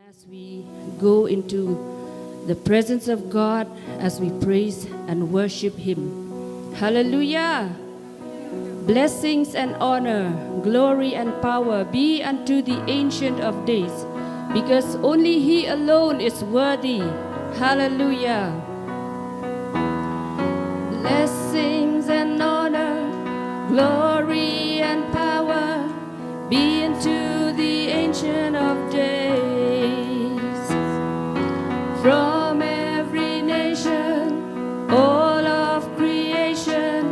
As we go into the presence of God, as we praise and worship Him. Hallelujah! Blessings and honor, glory and power be unto the Ancient of Days, because only He alone is worthy. Hallelujah! Blessings and honor, glory and power be unto the Ancient of Days. From every nation, all of creation,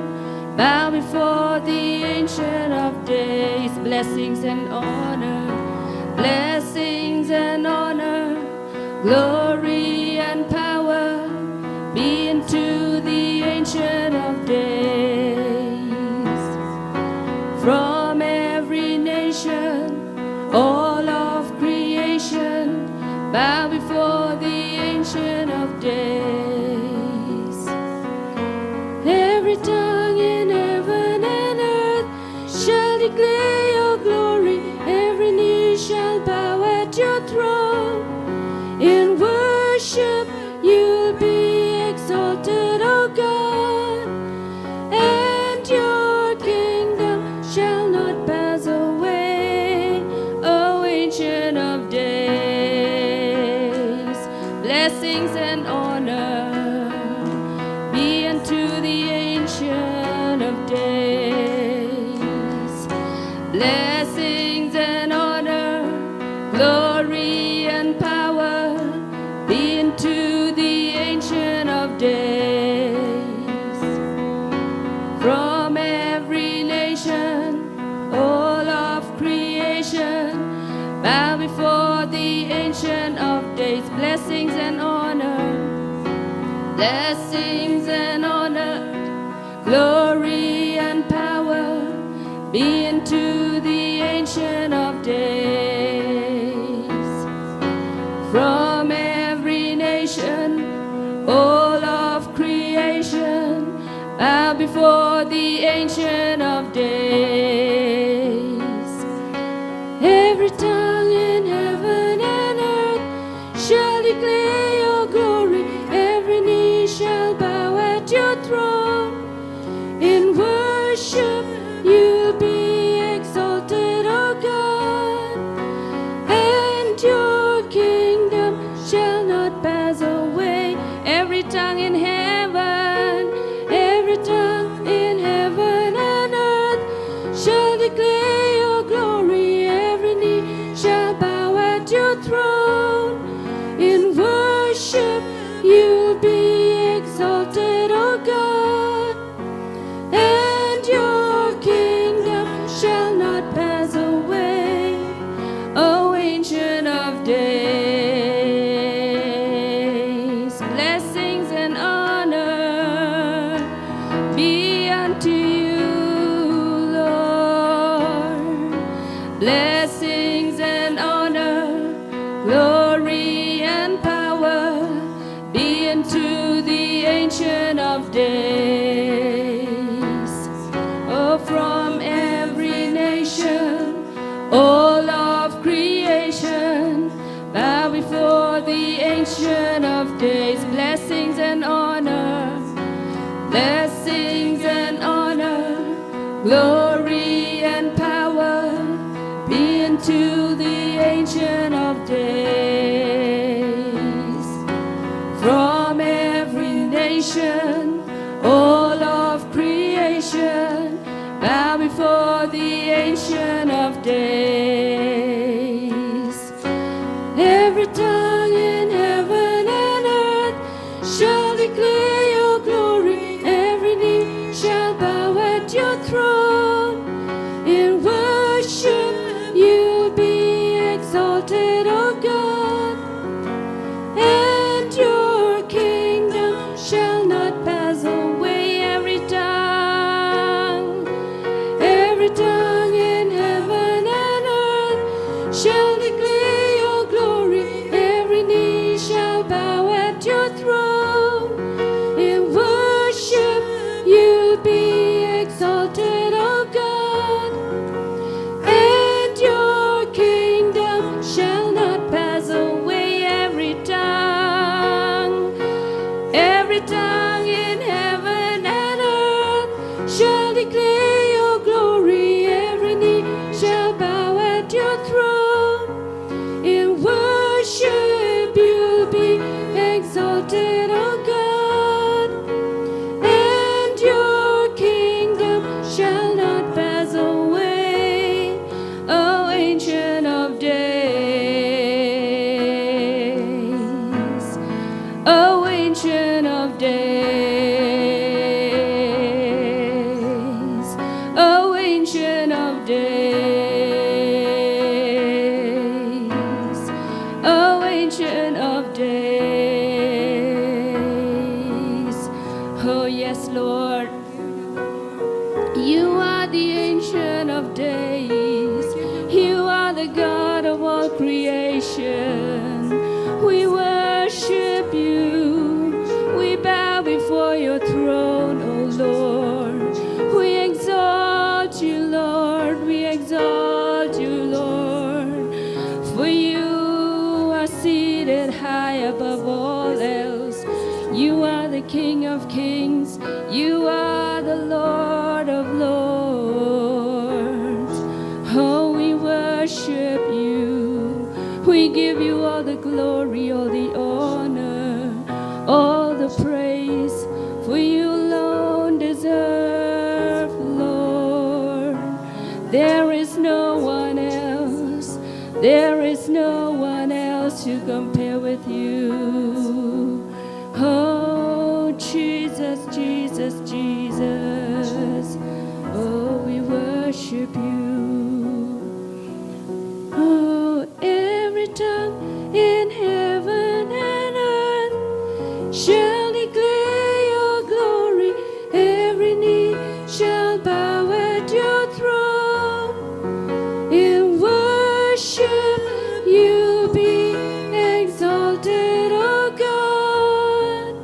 bow before the Ancient of Days. Blessings and honor, glory and power be unto the Ancient of Days. From every nation, all of creation, bow before the Ancient of Days. Every tongue in heaven and earth shall declare your glory. Every knee shall bow at your throne. In worship you'll be exalted, O God, and your kingdom shall not pass away, O Ancient of Days. Blessings and honor be unto the Ancient of Days. Blessings and honor, glory and power be unto the Ancient of Days. From every nation, all of creation, bow before the Ancient of Days. Blessings and honor, glory and power be unto the Ancient of Days. From every nation, all of creation, bow before the Ancient of Days. Every tongue in heaven and earth shall declare your glory. Every knee shall bow at your throne. In worship you'll be exalted, O God, and your kingdom shall not pass away. Every tongue in heaven and earth shall declare your glory. Every knee shall bow at your throne. In worship you'll be exalted, O God, and your kingdom shall not pass away, O Ancient of Days. Blessings and honor be unto you, Lord. Blessings and honor, glory and power be unto the Ancient of Days. Oh, from every nation, all of creation, bow before the Ancient of Days. Blessings and honor, glory and power be unto the Ancient of Days. From every nation, all of creation, bow before the Ancient of Days. Every tongue in heaven and earth shall declare your glory. Every knee shall bow at your throne. In worship you'll be exalted, O God, and your kingdom shall not pass away. Every tongue in heaven and earth shall declare your glory. Every knee shall bow at your throne. In worship you'll be exalted, of days. You are the God of all creation. We worship you. We bow before your throne, O Lord. We exalt you, Lord. We exalt you, Lord. For you are seated high above all else. You are the King of kings. You are the Lord of lords. Oh, we worship you. We give you all the glory, all the honor, all the praise. For you alone deserve, Lord. There is no one else. There is no one else to compare with you. Oh, Jesus, Jesus, Jesus. Oh, we worship you. Oh, every tongue in heaven and earth shall declare your glory. Every knee shall bow at your throne. In worship you'll be exalted, O God,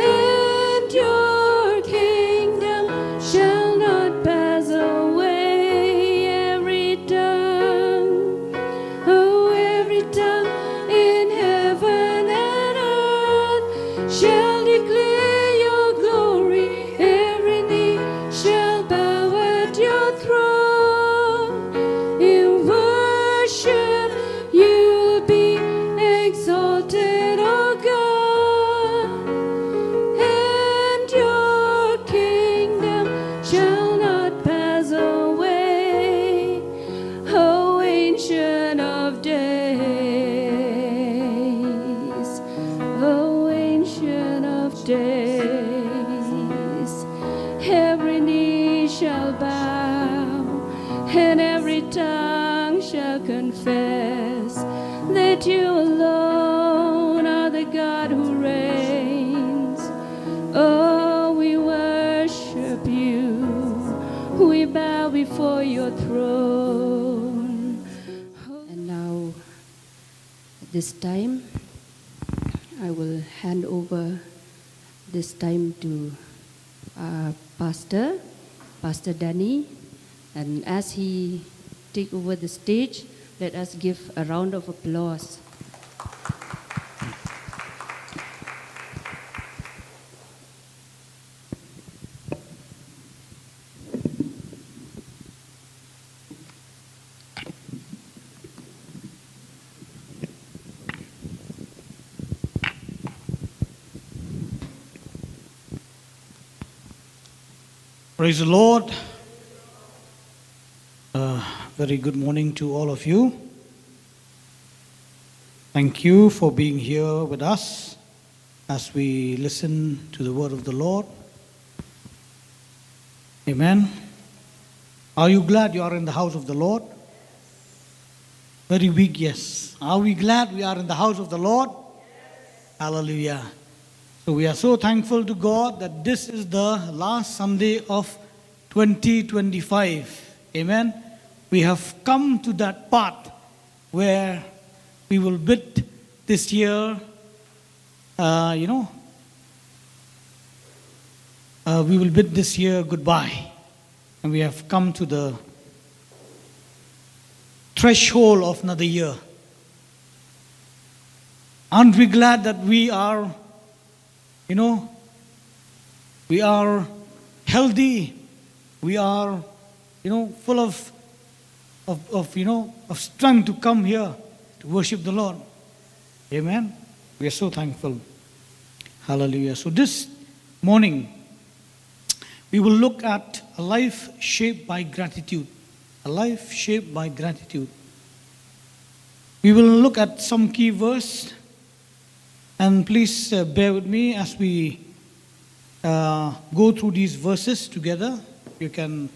and your kingdom shall not pass away. Every tongue, oh, every tongue in heaven and earth shall declare your glory. Every knee shall bow at your throne. In worship you'll be exalted, O God, and your kingdom shall not pass away. O Ancient of Days, O Ancient of Days, every knee shall bow and every tongue shall confess that you alone are the God who reigns. Oh, we worship you. We bow before your throne. And now, at this time, I will hand over this time to our Pastor Danny. And as he take over the stage, let us give a round of applause. Praise the Lord. Very good morning to all of you. Thank you for being here with us as we listen to the word of the Lord. Amen. Are you glad you are in the house of the Lord? Very weak, yes. Are we glad we are in the house of the Lord? Hallelujah. So we are so thankful to God that this is the last Sunday of 2025. Amen. We have come to that part where we will bid this year, we will bid this year goodbye. And we have come to the threshold of another year. Aren't we glad that we are, we are healthy, we are, full of strength to come here to worship the Lord. Amen. We are so thankful. Hallelujah. So this morning, we will look at a life shaped by gratitude. A life shaped by gratitude. We will look at some key verse, and please bear with me as we go through these verses together. You can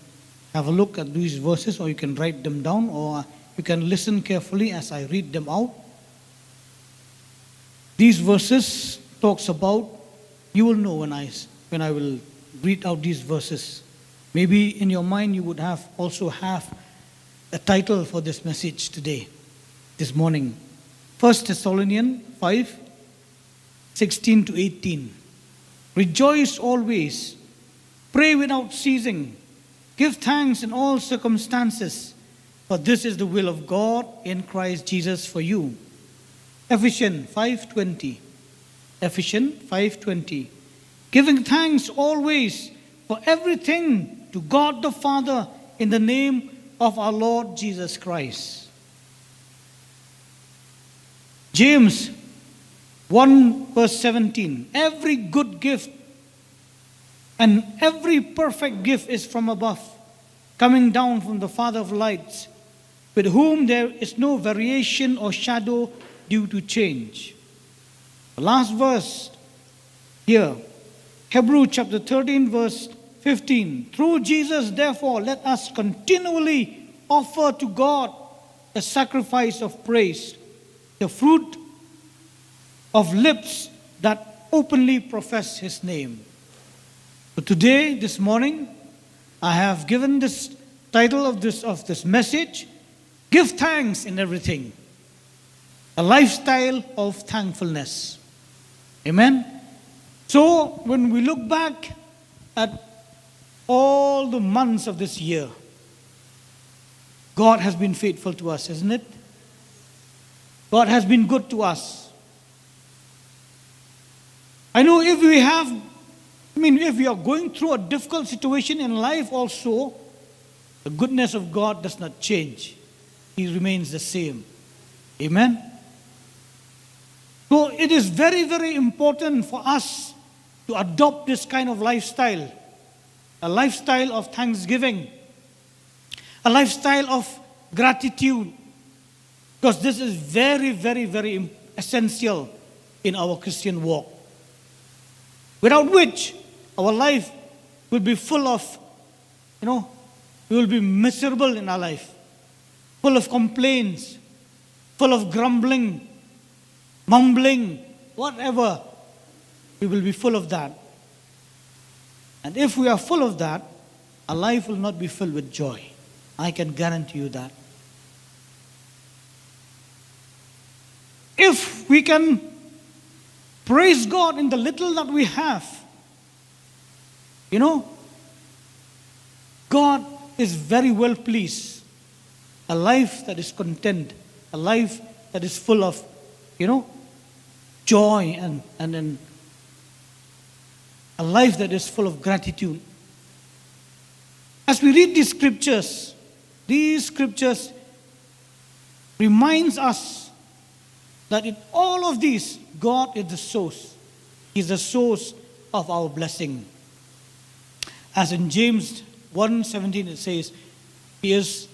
have a look at these verses, or you can write them down, or you can listen carefully as I read them out. These verses talks about, you will know when I will read out these verses. Maybe in your mind you would also have a title for this message today, this morning. 1 Thessalonians 5, 16 to 18. Rejoice always, pray without ceasing, give thanks in all circumstances, for this is the will of God in Christ Jesus for you. Ephesians 5:20. Ephesians 5:20. Giving thanks always for everything to God the Father in the name of our Lord Jesus Christ. James 1 verse 17. Every good gift and every perfect gift is from above, coming down from the Father of lights, with whom there is no variation or shadow due to change. The last verse here, Hebrews chapter 13 verse 15. Through Jesus, therefore, let us continually offer to God a sacrifice of praise, the fruit of lips that openly profess His name. So today, this morning, I have given this title of this message, Give Thanks in Everything, a lifestyle of thankfulness. Amen? So, when we look back at all the months of this year, God has been faithful to us, isn't it? God has been good to us. I know if we are going through a difficult situation in life also, the goodness of God does not change. He remains the same. Amen? So it is very, very important for us to adopt this kind of lifestyle, a lifestyle of thanksgiving, a lifestyle of gratitude, because this is very, very, very essential in our Christian walk. Without which, our life will be full of, we will be miserable in our life, full of complaints, full of grumbling, mumbling, whatever. We will be full of that. And if we are full of that, our life will not be filled with joy. I can guarantee you that. If we can praise God in the little that we have, God is very well pleased. A life that is content, a life that is full of, joy and a life that is full of gratitude. As we read these scriptures reminds us that in all of these, God is the source. He is the source of our blessing. As in James 1:17 it says, He is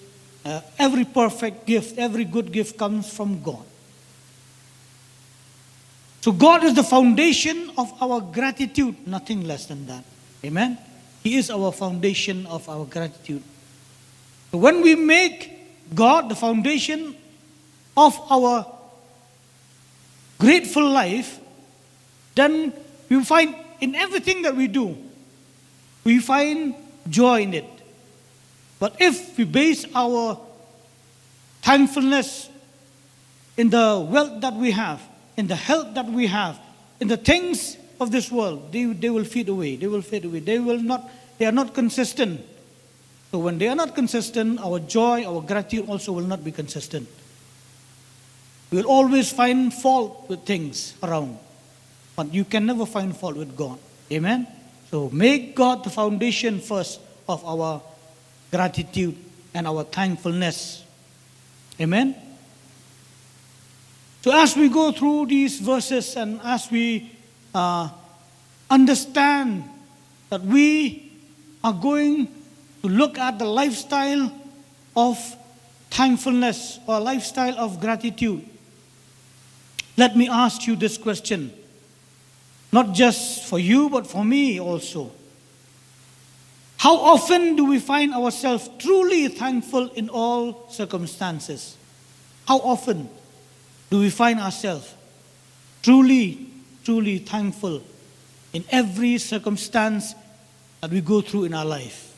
every perfect gift, every good gift comes from God. So God is the foundation of our gratitude, nothing less than that. Amen? He is our foundation of our gratitude. So when we make God the foundation of our grateful life, then we find in everything that we do, we find joy in it. But if we base our thankfulness in the wealth that we have, in the health that we have, in the things of this world, they will fade away. They will fade away. They are not consistent. So when they are not consistent, our joy, our gratitude also will not be consistent. We will always find fault with things around. But you can never find fault with God. Amen? So make God the foundation first of our gratitude and our thankfulness. Amen? So as we go through these verses and as we understand that we are going to look at the lifestyle of thankfulness or lifestyle of gratitude, let me ask you this question, not just for you but for me also. How often do we find ourselves truly thankful in all circumstances? How often do we find ourselves truly, truly thankful in every circumstance that we go through in our life?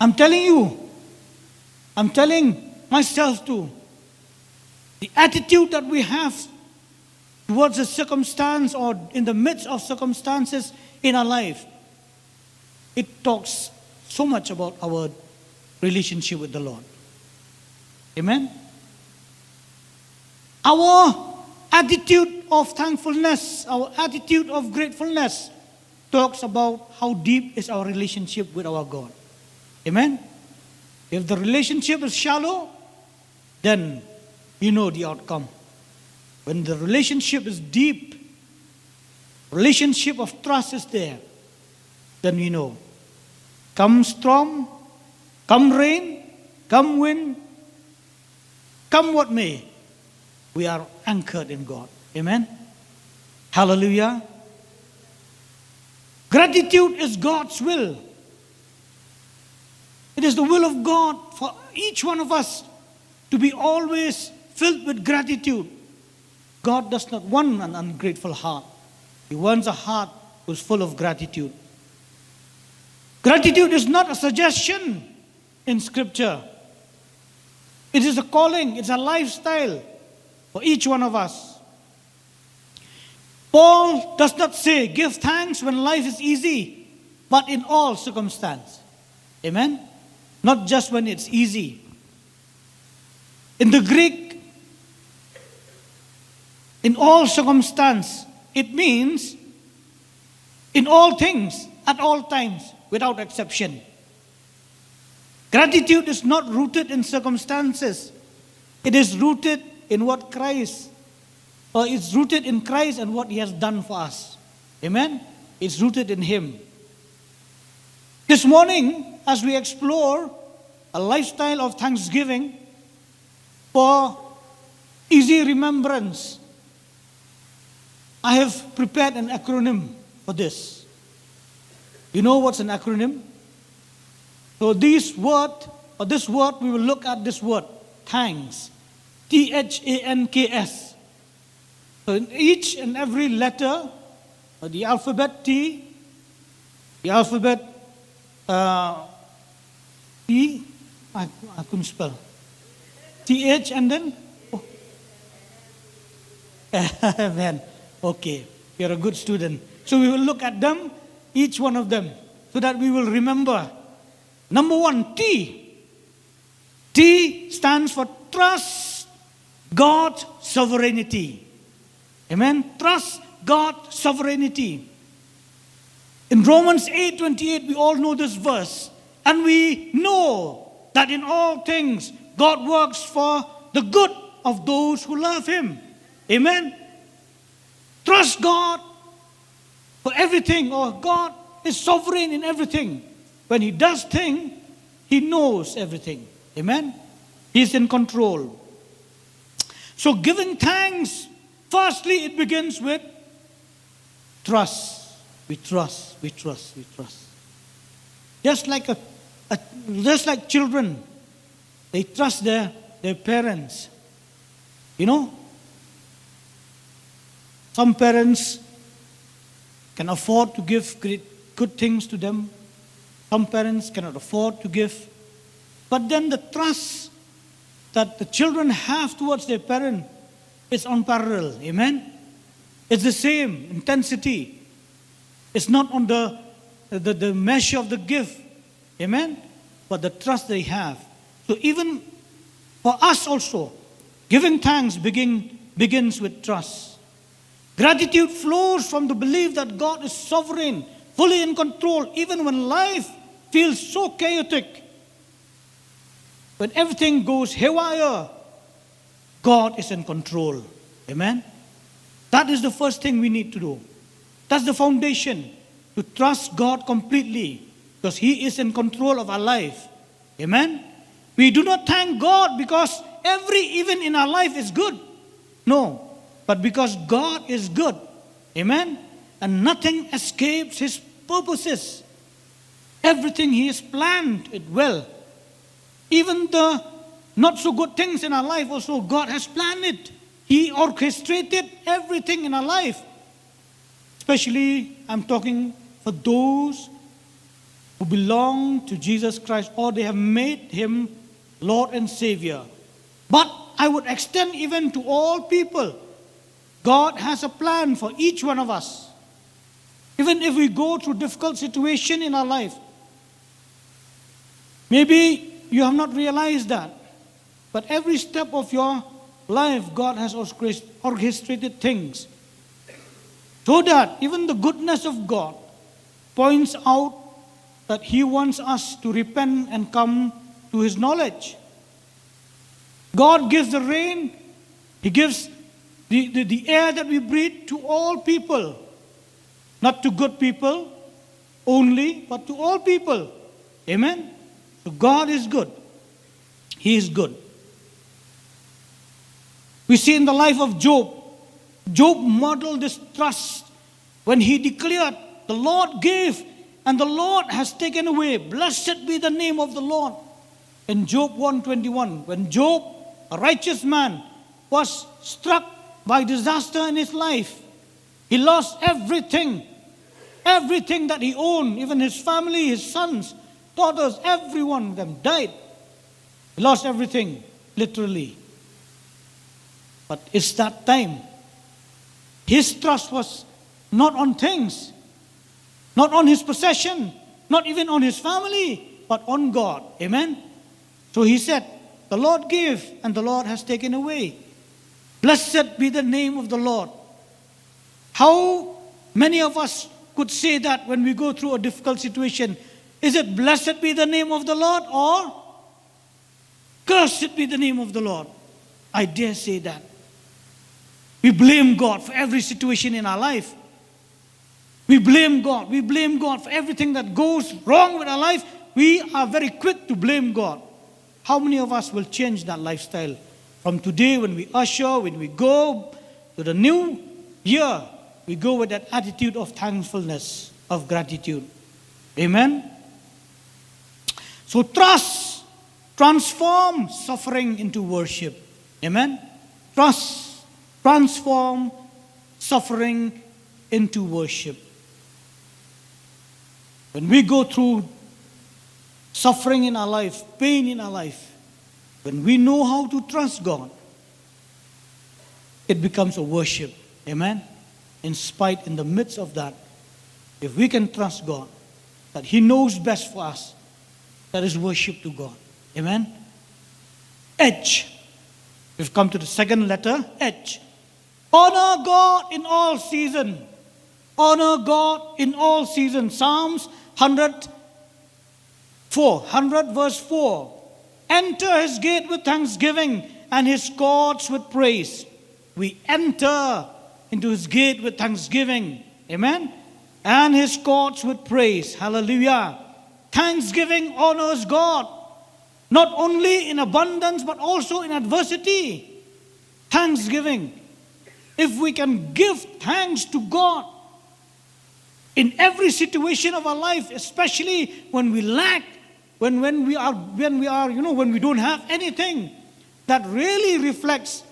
I'm telling you, I'm telling myself too, the attitude that we have towards a circumstance or in the midst of circumstances in our life, it talks so much about our relationship with the Lord. Amen? Our attitude of thankfulness, our attitude of gratefulness talks about how deep is our relationship with our God. Amen? If the relationship is shallow, then you know the outcome. When the relationship is deep, relationship of trust is there, then we know. Come storm, come rain, come wind, come what may, we are anchored in God. Amen? Hallelujah. Gratitude is God's will. It is the will of God for each one of us to be always filled with gratitude. God does not want an ungrateful heart. He wants a heart who is full of gratitude. Gratitude is not a suggestion in Scripture. It is a calling, it's a lifestyle for each one of us. Paul does not say, give thanks when life is easy, but in all circumstance. Amen? Not just when it's easy. In the Greek, in all circumstance, it means in all things, at all times, without exception. Gratitude is not rooted in circumstances. It is rooted in what Christ, or it's rooted in Christ and what He has done for us. Amen? It's rooted in Him. This morning, as we explore a lifestyle of thanksgiving for easy remembrance, I have prepared an acronym for this. You know what's an acronym? So this word, we will look at this word, thanks. THANKS. So in each and every letter, the alphabet T, the alphabet T, I couldn't spell. TH and then? Oh. Amen. Okay, you're a good student. So we will look at them, each one of them, so that we will remember. Number one, T. T stands for trust God's sovereignty. Amen? Trust God's sovereignty. In Romans 8:28, we all know this verse. And we know that in all things, God works for the good of those who love Him. Amen? Trust God for everything, or God is sovereign in everything. When He does things, He knows everything. Amen? He's in control. So giving thanks, firstly, it begins with trust. We trust, we trust, we trust. Just like children, they trust their parents. You know, some parents can afford to give good things to them. Some parents cannot afford to give. But then the trust that the children have towards their parent is unparalleled. Amen? It's the same intensity. It's not on the measure of the gift. Amen? But the trust they have. So even for us also, giving thanks begins with trust. Gratitude flows from the belief that God is sovereign, fully in control, even when life feels so chaotic. When everything goes haywire, God is in control. Amen? That is the first thing we need to do. That's the foundation, to trust God completely, because He is in control of our life. Amen? We do not thank God because every event in our life is good. No. But because God is good. Amen? And nothing escapes His purposes. Everything He has planned it well. Even the not so good things in our life also, God has planned it. He orchestrated everything in our life. Especially, I'm talking for those who belong to Jesus Christ, or they have made him Lord and Savior. But I would extend even to all people. God has a plan for each one of us. Even if we go through difficult situation in our life, maybe you have not realized that, but every step of your life, God has orchestrated things so that even the goodness of God points out that He wants us to repent and come to His knowledge. God gives the rain, He gives the air that we breathe to all people, not to good people only, but to all people. Amen? So God is good. He is good. We see in the life of Job, Job modeled this trust when he declared, the Lord gave and the Lord has taken away. Blessed be the name of the Lord. In Job 1:21, when Job, a righteous man, was struck by disaster in his life, he lost everything. Everything that he owned, even his family, his sons, daughters, every one of them died. He lost everything, literally. But it's that time. His trust was not on things, not on his possession, not even on his family, but on God. Amen? So he said, the Lord gave and the Lord has taken away. Blessed be the name of the Lord. How many of us could say that when we go through a difficult situation? Is it blessed be the name of the Lord or cursed be the name of the Lord? I dare say that. We blame God for every situation in our life. We blame God. We blame God for everything that goes wrong with our life. We are very quick to blame God. How many of us will change that lifestyle? From today, when we usher, when we go to the new year, we go with that attitude of thankfulness, of gratitude. Amen? So trust transforms suffering into worship. Amen? Trust transforms suffering into worship. When we go through suffering in our life, pain in our life, when we know how to trust God, it becomes a worship. Amen? In the midst of that, if we can trust God, that He knows best for us, that is worship to God. Amen? H. We've come to the second letter, H. Honor God in all season. Honor God in all seasons. Psalms 100 verse 4. Enter His gate with thanksgiving and His courts with praise. We enter into His gate with thanksgiving. Amen? And His courts with praise. Hallelujah. Thanksgiving honors God. Not only in abundance, but also in adversity. Thanksgiving. If we can give thanks to God in every situation of our life, especially when we lack, when we don't have anything, that really reflects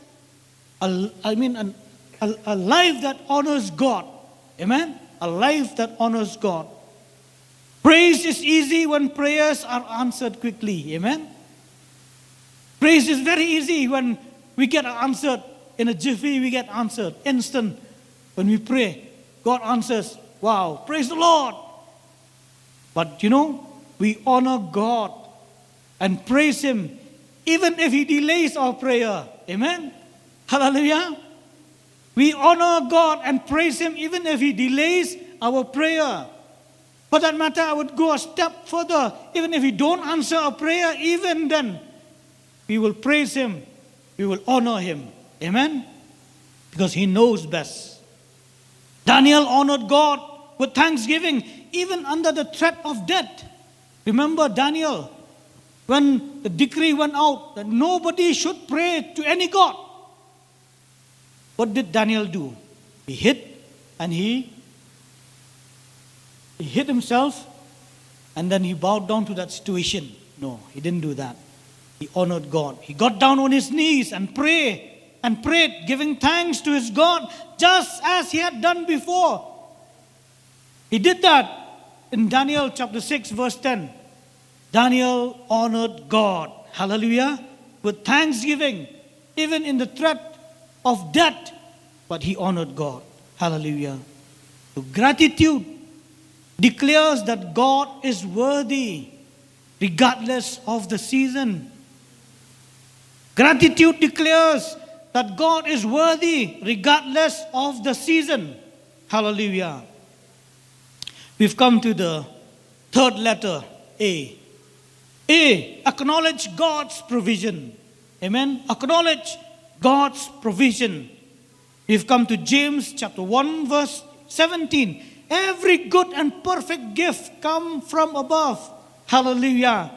a life that honors God. Amen? A life that honors God. Praise is easy when prayers are answered quickly. Amen? Praise is very easy when we get answered. In a jiffy, we get answered. Instant. When we pray, God answers. Wow, praise the Lord. But we honor God and praise Him even if He delays our prayer. Amen? Hallelujah. We honor God and praise Him even if He delays our prayer. For that matter, I would go a step further. Even if He don't answer our prayer, even then, we will praise Him. We will honor Him. Amen? Because He knows best. Daniel honored God with thanksgiving, even under the threat of death. Remember Daniel, when the decree went out that nobody should pray to any god. What did Daniel do? He hid and he hid himself and then he bowed down to that situation. No, he didn't do that. He honored God. He got down on his knees and prayed, giving thanks to his God, just as he had done before. He did that. in Daniel chapter 6, verse 10, Daniel honored God, hallelujah, with thanksgiving, even in the threat of death, but he honored God, hallelujah. So gratitude declares that God is worthy, regardless of the season. Gratitude declares that God is worthy, regardless of the season, hallelujah. We've come to the third letter, A. A, acknowledge God's provision. Amen. Acknowledge God's provision. We've come to James chapter 1 verse 17. Every good and perfect gift come from above. Hallelujah.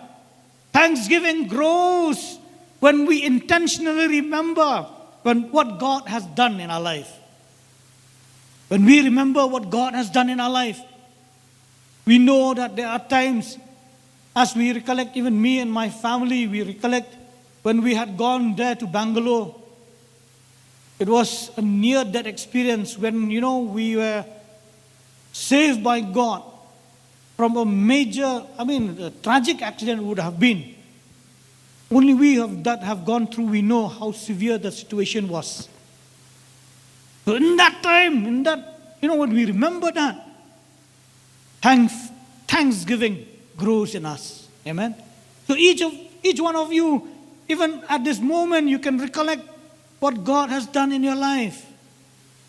Thanksgiving grows when we intentionally remember what God has done in our life. When we remember what God has done in our life, we know that there are times, as we recollect, even me and my family, we recollect when we had gone there to Bangalore. It was a near-death experience when, we were saved by God from a major, a tragic accident would have been. Only we that have gone through, we know how severe the situation was. So in that time, when we remember that, thanksgiving grows in us. Amen. So each one of you, even at this moment, you can recollect what God has done in your life.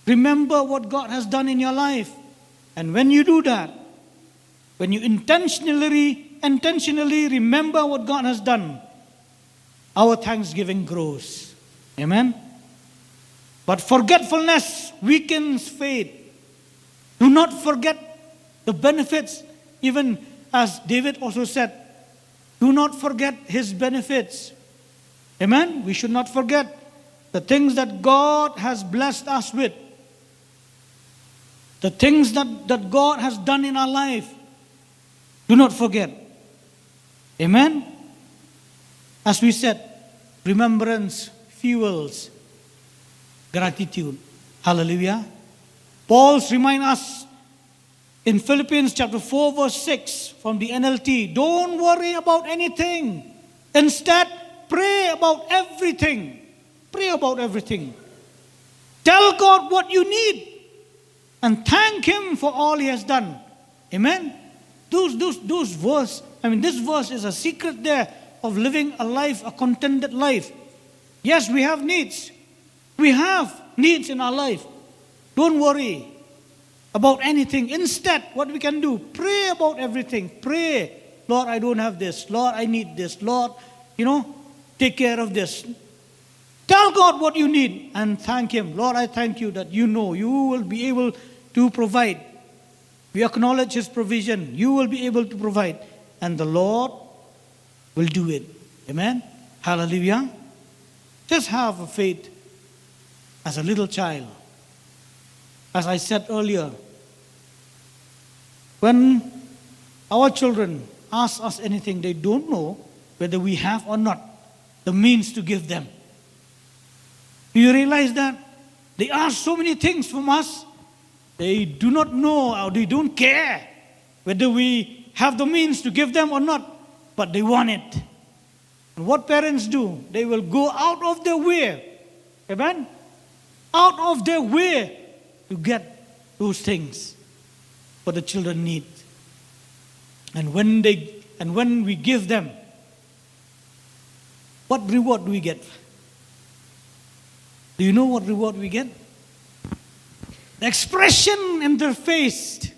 Remember what God has done in your life. And when you do that, when you intentionally remember what God has done, our thanksgiving grows. Amen. But forgetfulness weakens faith. Do not forget the benefits, even as David also said, do not forget his benefits. Amen? We should not forget the things that God has blessed us with. The things that God has done in our life. Do not forget. Amen? As we said, remembrance fuels gratitude. Hallelujah. Paul's remind us in Philippians chapter 4 verse 6 from the NLT, don't worry about anything. Instead, pray about everything. Pray about everything. Tell God what you need and thank Him for all He has done. Amen. Those verse, this verse is a secret there of living a life, a contented life. Yes, we have needs. We have needs in our life. Don't worry about anything. Instead, what we can do, pray about everything. Pray, Lord, I don't have this. Lord, I need this. Lord, take care of this. Tell God what you need and thank Him. Lord, I thank you that you will be able to provide. We acknowledge His provision. You will be able to provide. And the Lord will do it. Amen? Hallelujah. Just have a faith as a little child. As I said earlier, when our children ask us anything, they don't know whether we have or not the means to give them. Do you realize that? They ask so many things from us. They do not know or they don't care whether we have the means to give them or not, but they want it. And what parents do, they will go out of their way, amen? Out of their way to get those things what the children need. And when we give them, what reward do we get? Do you know what reward we get? The expression in their face,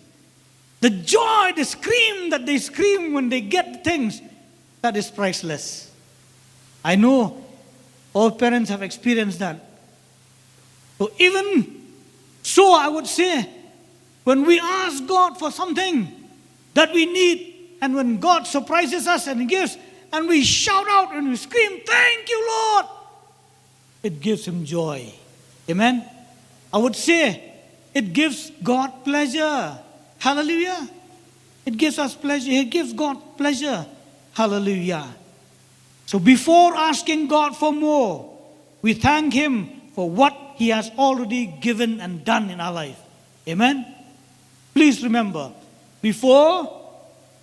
the joy, the scream that they scream when they get things, that is priceless. I know all parents have experienced that. So even so, I would say, when we ask God for something that we need, and when God surprises us and gives, and we shout out and we scream, thank you, Lord, it gives Him joy. Amen? I would say, it gives God pleasure. Hallelujah. It gives us pleasure. It gives God pleasure. Hallelujah. So before asking God for more, we thank Him for what He has already given and done in our life. Amen? Please remember, before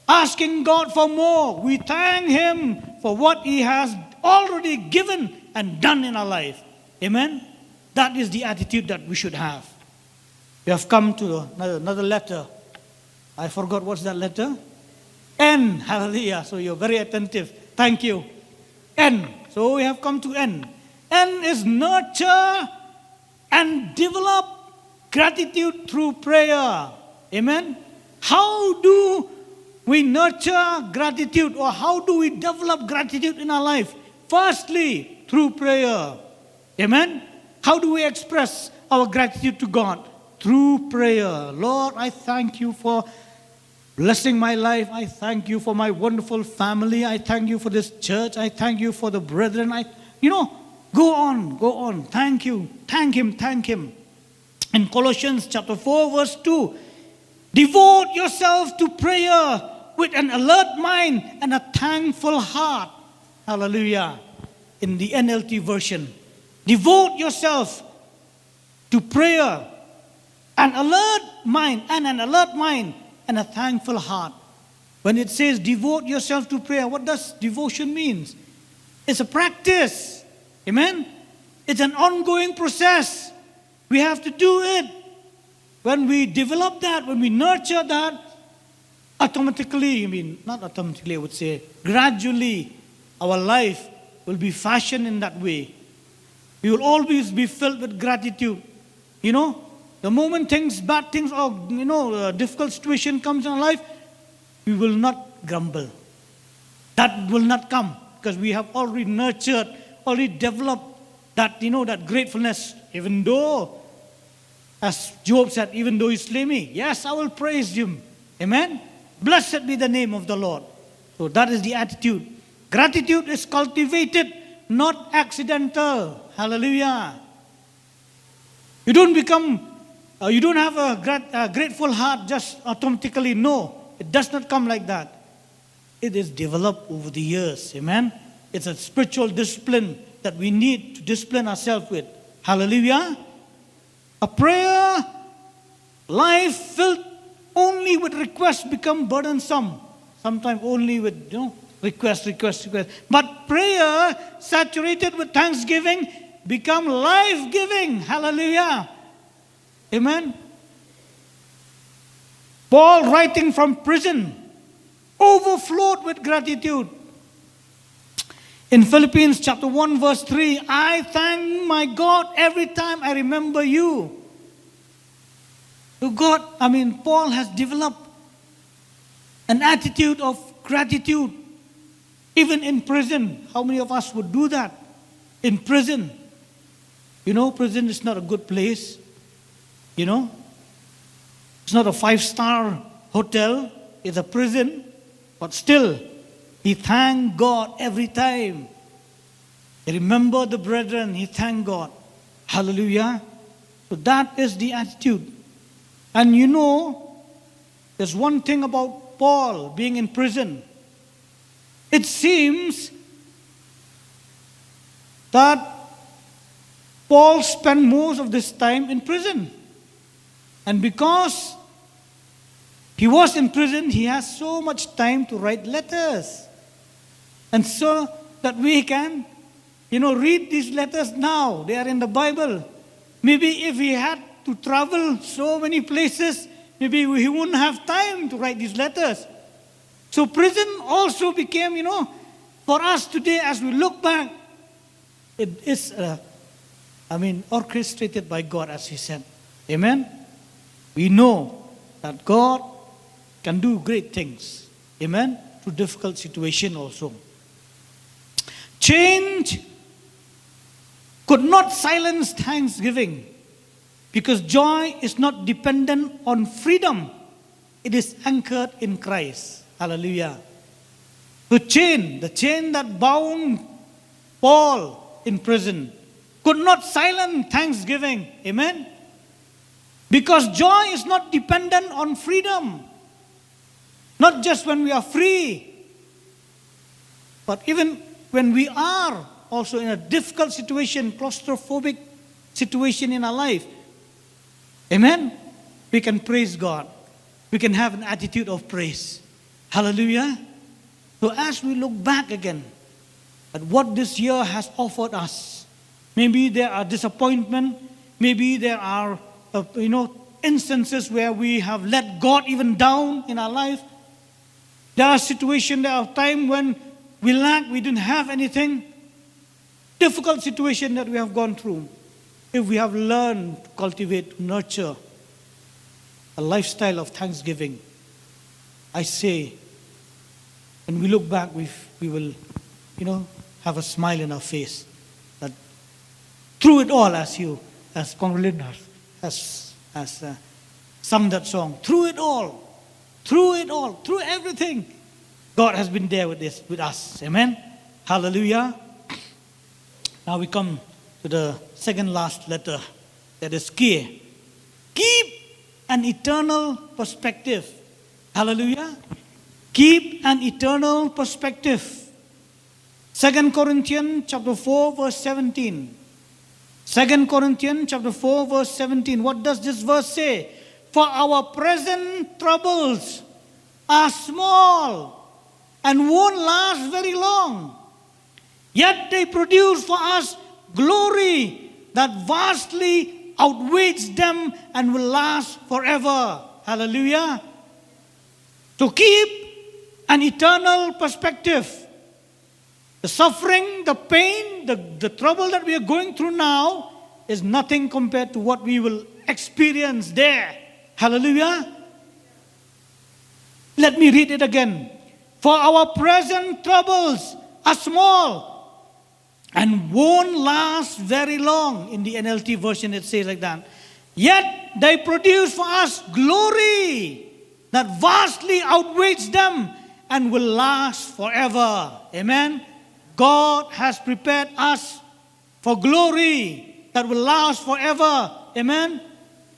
asking God for more, we thank Him for what He has already given and done in our life. Amen? That is the attitude that we should have. We have come to another letter. I forgot what's that letter? N. Hallelujah. So you're very attentive. Thank you. N. So we have come to N. N is nurture and develop gratitude through prayer. Amen? How do we nurture gratitude, or how do we develop gratitude in our life? Firstly, through prayer. Amen? How do we express our gratitude to God? Through prayer. Lord, I thank you for blessing my life. I thank you for my wonderful family. I thank you for this church. I thank you for the brethren. Go on. Thank you. Thank Him. In Colossians chapter 4, verse 2, devote yourself to prayer with an alert mind and a thankful heart. Hallelujah. In the NLT version. Devote yourself to prayer, an alert mind and a thankful heart. When it says devote yourself to prayer, what does devotion mean? It's a practice. Amen? It's an ongoing process. We have to do it. When we develop that, when we nurture that, gradually, our life will be fashioned in that way. We will always be filled with gratitude. The moment bad things or, a difficult situation comes in our life, we will not grumble. That will not come because we have already nurtured, already developed that, that gratefulness. Even though, as Job said, even though he slay me, yes, I will praise Him. Amen? Blessed be the name of the Lord. So that is the attitude. Gratitude is cultivated, not accidental. Hallelujah. You don't have a grateful heart just automatically. No, it does not come like that. It is developed over the years. Amen? It's a spiritual discipline that we need to discipline ourselves with. Hallelujah. A prayer life filled only with requests become burdensome. Sometimes only with request. But prayer saturated with thanksgiving become life-giving. Hallelujah. Amen. Paul, writing from prison, overflowed with gratitude. In Philippians chapter 1 verse 3, I thank my God every time I remember you. To God, Paul has developed an attitude of gratitude even in prison. How many of us would do that in prison? Prison is not a good place. It's not a 5-star hotel. It's a prison. But still, he thanked God every time. He remembered the brethren. He thanked God. Hallelujah. So that is the attitude. And there's one thing about Paul being in prison. It seems that Paul spent most of this time in prison. And because he was in prison, he has so much time to write letters. And so that we can, read these letters now. They are in the Bible. Maybe if he had to travel so many places, maybe he wouldn't have time to write these letters. So prison also became, for us today as we look back, it is, orchestrated by God, as he said. Amen? We know that God can do great things. Amen? Through difficult situation also. Change could not silence thanksgiving because joy is not dependent on freedom. It is anchored in Christ. Hallelujah. The chain that bound Paul in prison could not silence thanksgiving. Amen? Because joy is not dependent on freedom. Not just when we are free, but even when we are also in a difficult situation, claustrophobic situation in our life. Amen? We can praise God. we can have an attitude of praise. Hallelujah. So as we look back again at what this year has offered us, maybe there are disappointment, maybe there are instances where we have let God even down in our life. There are situations, there are times when we lack, we didn't have anything. Difficult situation that we have gone through. If we have learned to cultivate, nurture a lifestyle of thanksgiving, I say, when we look back, we will, have a smile in our face. That through it all, as Congolyn has sung that song, through everything, God has been there with us. Amen. Hallelujah. Now we come to the second last letter, that is K. Keep an eternal perspective. Hallelujah. Keep an eternal perspective. 2 Corinthians chapter 4 verse 17. 2 Corinthians chapter 4 verse 17. What does this verse say? For our present troubles are small and won't last very long. Yet they produce for us glory that vastly outweighs them and will last forever. Hallelujah. To keep an eternal perspective. The suffering, the pain, the trouble that we are going through now is nothing compared to what we will experience there. Hallelujah. Let me read it again. For our present troubles are small and won't last very long. In the NLT version it says like that. Yet they produce for us glory that vastly outweighs them and will last forever. Amen. God has prepared us for glory that will last forever. Amen.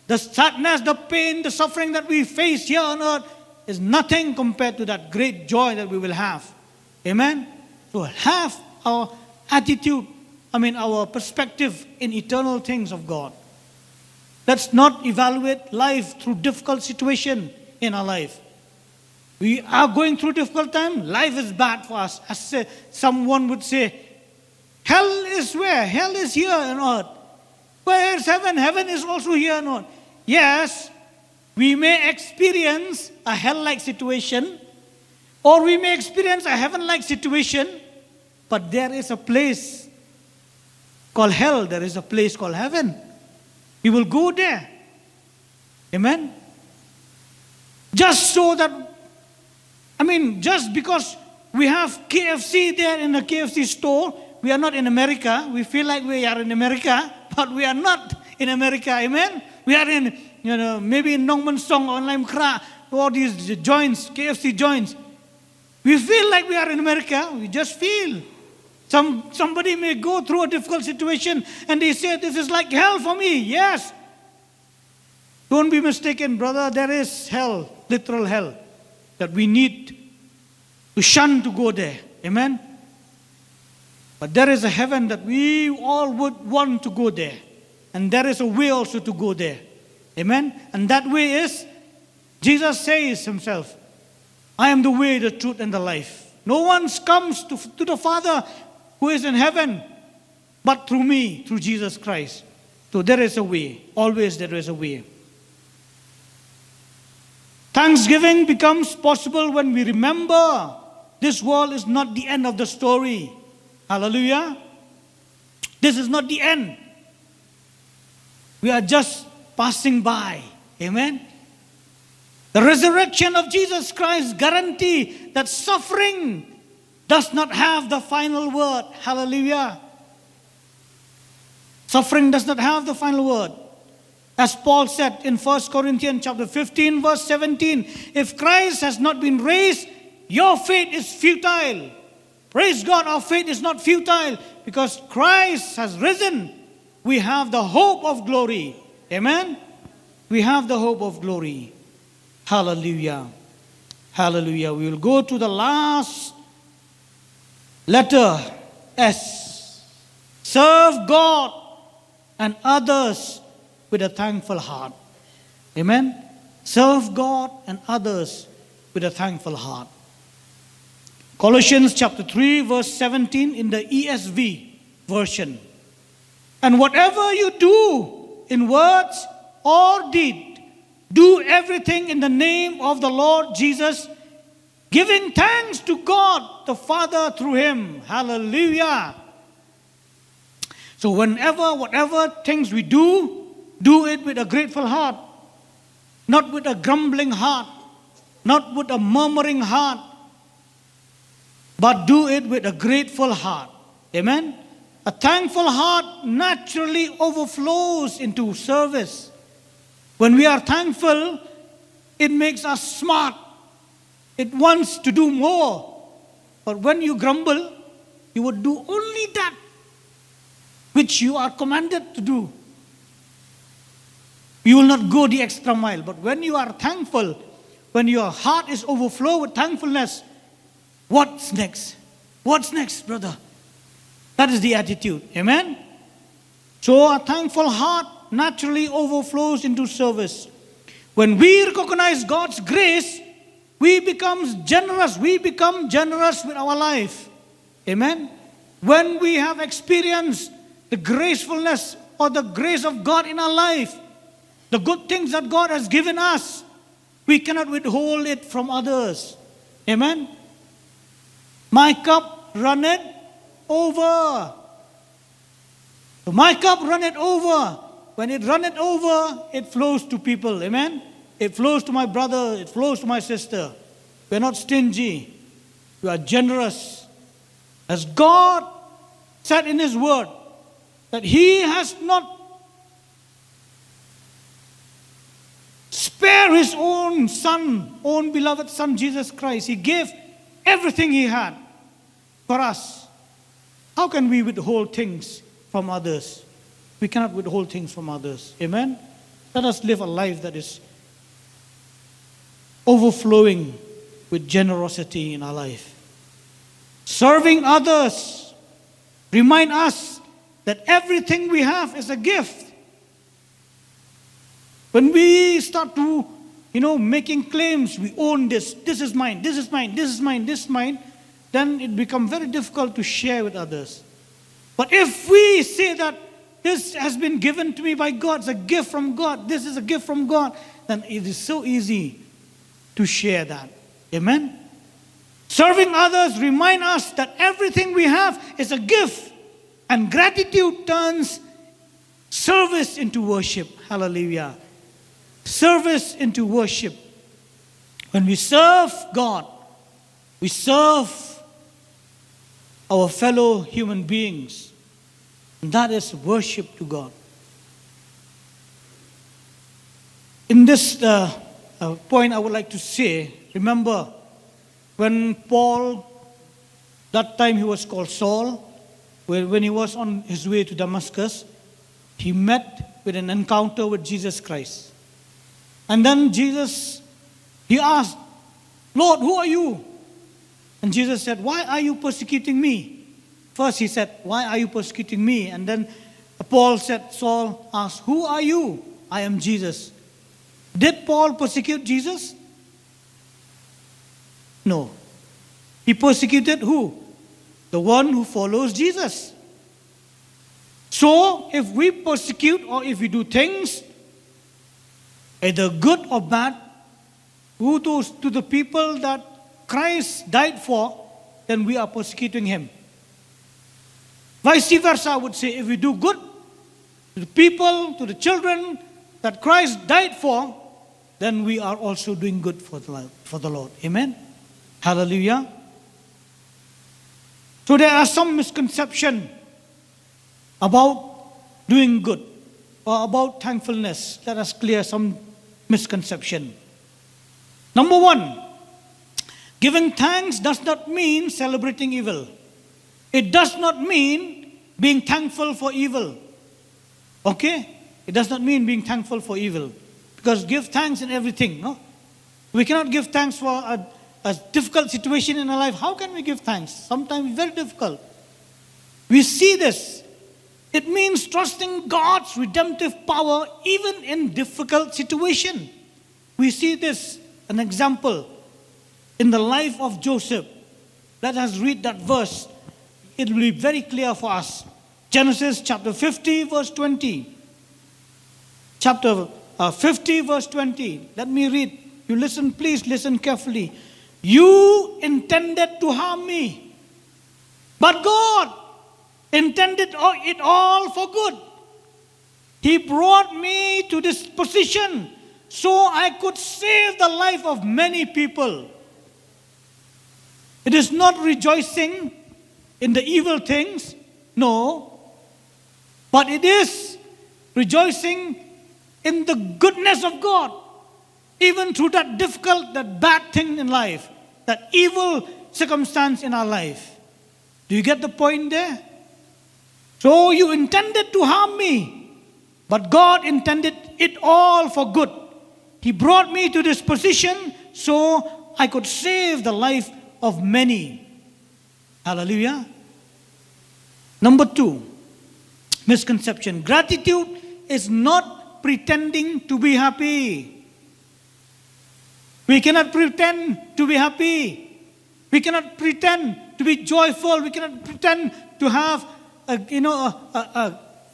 The sadness, the pain, the suffering that we face here on earth is nothing compared to that great joy that we will have. Amen. So have our attitude, our perspective in eternal things of God. Let's not evaluate life through difficult situation in our life. We are going through difficult time. Life is bad for us. As someone would say, hell is where? Hell is here on earth. Where is heaven? Heaven is also here on earth. Yes, we may experience a hell-like situation, or we may experience a heaven-like situation, but there is a place called hell. There is a place called heaven. We will go there. Amen. Just so that, just because we have KFC there in the KFC store, we are not in America. We feel like we are in America, but we are not in America. Amen. We are in, maybe in Nongman Song or Laim Kra, all these joints, KFC joints. We feel like we are in America. We just feel. Somebody may go through a difficult situation and they say, this is like hell for me. Yes. Don't be mistaken, brother. There is hell, literal hell, that we need to shun to go there. Amen. But there is a heaven that we all would want to go there. And there is a way also to go there. Amen. And that way is, Jesus says himself, I am the way, the truth, and the life. No one comes to the Father who is in heaven but through me, through Jesus Christ. So there is a way. Always there is a way. Thanksgiving becomes possible when we remember this world is not the end of the story. Hallelujah. This is not the end. We are just passing by. Amen. The resurrection of Jesus Christ guarantee that suffering does not have the final word. Hallelujah. Suffering does not have the final word. As Paul said in 1 Corinthians chapter 15 verse 17, if Christ has not been raised, your faith is futile. Praise God, our faith is not futile because Christ has risen. We have the hope of glory. Amen. We have the hope of glory. Hallelujah. Hallelujah. We will go to the last letter, S. Serve God and others with a thankful heart. Amen. serve God and others with a thankful heart. Colossians chapter 3 verse 17 in the ESV version. And whatever you do in words or deed, do everything in the name of the Lord Jesus, giving thanks to God the Father through him. Hallelujah. So whatever things we do it with a grateful heart, not with a grumbling heart, not with a murmuring heart, but do it with a grateful heart. Amen. A thankful heart naturally overflows into service. When we are thankful, it makes us smart. It wants to do more. But when you grumble, you would do only that which you are commanded to do. You will not go the extra mile. But when you are thankful, when your heart is overflowed with thankfulness, what's next? What's next, brother? That is the attitude. Amen? So a thankful heart naturally overflows into service. When we recognize God's grace, we become generous. We become generous with our life. Amen? When we have experienced the gracefulness or the grace of God in our life, the good things that God has given us, we cannot withhold it from others. Amen? My cup runneth over. So my cup runneth over. When it runneth over, it flows to people. Amen? It flows to my brother. It flows to my sister. We are not stingy. We are generous. As God said in his word, that he has not spared his own son, own beloved son, Jesus Christ. He gave everything he had for us. How can we withhold things from others? We cannot withhold things from others. Amen? Let us live a life that is overflowing with generosity in our life. Serving others remind us that everything we have is a gift. When we start to, making claims, we own this is mine, this is mine, this is mine, this is mine, then it becomes very difficult to share with others. But if we say that this has been given to me by God, it's a gift from God, this is a gift from God, then it is so easy to share that. Amen? Serving others remind us that everything we have is a gift, and gratitude turns service into worship. Hallelujah. Service into worship. When we serve God, we serve our fellow human beings. And that is worship to God. In this point, I would like to say, remember when Paul, that time he was called Saul, when he was on his way to Damascus, he met with an encounter with Jesus Christ. And then he asked, Lord, who are you? And Jesus said, why are you persecuting me? First he said, why are you persecuting me? And then Saul asked, who are you? I am Jesus. Did Paul persecute Jesus? No. He persecuted who? The one who follows Jesus. So, if we persecute or if we do things, either good or bad, to the people that Christ died for, then we are persecuting him. Vice versa, I would say, if we do good to the people, to the children that Christ died for, then we are also doing good for the Lord. Amen? Hallelujah. So there are some misconceptions about doing good or about thankfulness. Let us clear some misconception. Number one, giving thanks does not mean celebrating evil. It does not mean being thankful for evil. Okay? It does not mean being thankful for evil. Because give thanks in everything. No? We cannot give thanks for a difficult situation in our life. How can we give thanks? Sometimes it's very difficult. We see this. It means trusting God's redemptive power even in difficult situation. we see this, an example, in the life of Joseph. Let us read that verse. It will be very clear for us. Genesis chapter 50, verse 20. Chapter 50, verse 20. Let me read. You listen, please listen carefully. You intended to harm me, but God intended it all for good. He brought me to this position so I could save the life of many people. It is not rejoicing in the evil things, no, but it is rejoicing in the goodness of God, even through that difficult, that bad thing in life, that evil circumstance in our life. Do you get the point there? So you intended to harm me, but God intended it all for good. He brought me to this position so I could save the life of many. Hallelujah. Number 2, misconception. Gratitude is not pretending to be happy. We cannot pretend to be happy. We cannot pretend to be joyful. We cannot pretend to have a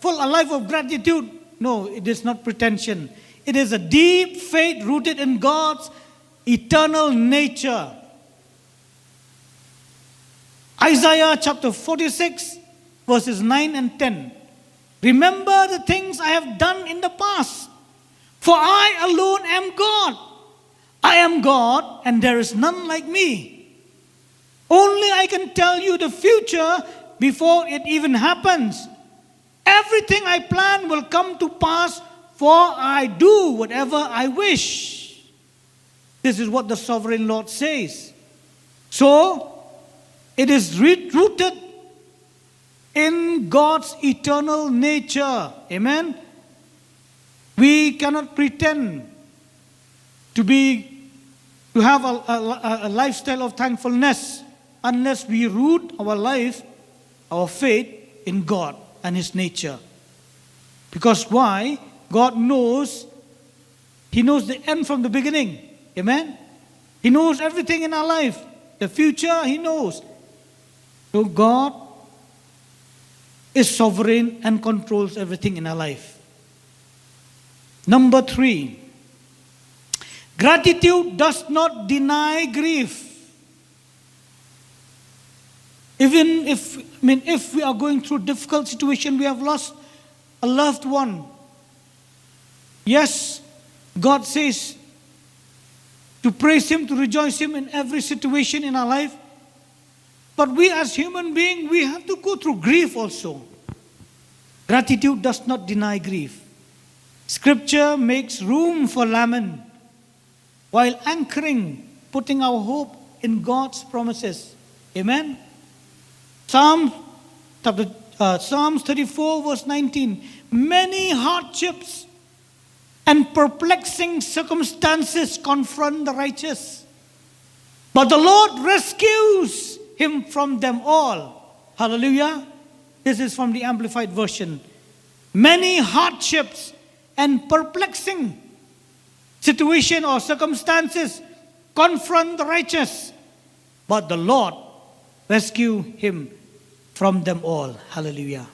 life of gratitude. No, it is not pretension. It is a deep faith rooted in God's eternal nature. Isaiah chapter 46, verses 9 and 10. Remember the things I have done in the past, for I alone am God. I am God, and there is none like me. Only I can tell you the future before it even happens. Everything I plan will come to pass, for I do whatever I wish. This is what the sovereign Lord says. So, it is rooted in God's eternal nature. Amen? We cannot pretend to have a lifestyle of thankfulness unless we root our life, our faith in God and His nature. Because why? God knows, He knows the end from the beginning. Amen? He knows everything in our life. The future, He knows. So God is sovereign and controls everything in our life. Number 3, gratitude does not deny grief. Even if we are going through difficult situation, we have lost a loved one. Yes, God says to praise Him, to rejoice Him in every situation in our life. But we as human beings, we have to go through grief also. Gratitude does not deny grief. Scripture makes room for Laban while anchoring, putting our hope in God's promises. Amen? Psalms 34 verse 19. Many hardships and perplexing circumstances confront the righteous, but the Lord rescues him from them all. Hallelujah. This is from the Amplified Version. Many hardships and perplexing situation or circumstances confront the righteous, but the Lord rescue him from them all. Hallelujah.